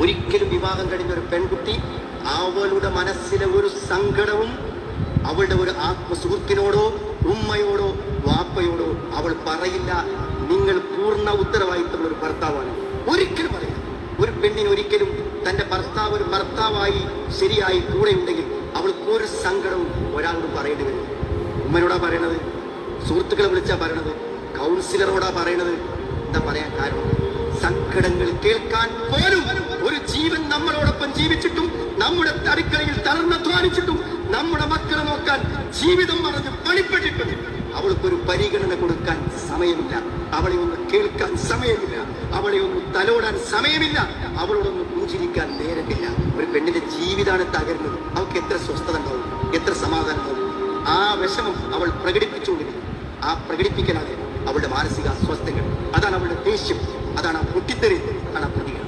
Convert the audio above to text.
ഒരിക്കലും വിവാഹം കഴിഞ്ഞ ഒരു പെൺകുട്ടി അവളുടെ മനസ്സിലെ ഒരു സങ്കടവും അവളുടെ ഒരു ആത്മസുഹൃത്തിനോടോ ഉമ്മയോടോ വാപ്പയോടോ അവൾ പറയില്ല. നിങ്ങൾ പൂർണ്ണ ഉത്തരവാദിത്തമുള്ള ഒരു ഭർത്താവാണ്. ഒരിക്കലും പറയില്ല. ഒരു പെണ്ണിന് ഒരിക്കലും തന്റെ ഭർത്താവ് ഒരു ഭർത്താവായി ശരിയായി കൂടെ ഉണ്ടെങ്കിൽ അവൾക്ക് ഒരു സങ്കടവും ഒരാളോട് പറയേണ്ടി വരും. ഉമ്മനോടാ പറയണത്, സുഹൃത്തുക്കളെ വിളിച്ചാ പറയണത്, കൗൺസിലറോടാ പറയണത്. എന്താ പറയാൻ കാരണം? സങ്കടങ്ങൾ കേൾക്കാൻ പോലും ഒരു ജീവൻ നമ്മളോടൊപ്പം ജീവിച്ചിട്ടും നമ്മുടെ അടുക്കളയിൽ തളർന്നധ്വാനിച്ചിട്ടും നമ്മുടെ മക്കളെ നോക്കാൻ ജീവിതം മറന്ന് പണിപ്പെട്ടിട്ടും അവൾക്കൊരു പരിഗണന കൊടുക്കാൻ സമയമില്ല, അവളെ ഒന്ന് കേൾക്കാൻ സമയമില്ല, അവളെ ഒന്ന് തലോടാൻ സമയമില്ല, അവളോടൊന്ന് പുഞ്ചിരിക്കാൻ നേരമില്ല. ഒരു പെണ്ണിന്റെ ജീവിതമാണ് തകരുന്നത്. അവൾക്ക് എത്ര സ്വസ്ഥത ഉണ്ടാവും, എത്ര സമാധാനം ഉണ്ടാവും? ആ വിഷമം അവൾ പ്രകടിപ്പിച്ചുകൊണ്ടിരിക്കും. ആ പ്രകടിപ്പിക്കലാതെ അവളുടെ മാനസിക അസ്വസ്ഥകൾ, അതാണ് അവളുടെ ദേഷ്യം, അതാണ് ആ പൊട്ടിത്തെറി, അതാണ് ആ പ്രതികരണം.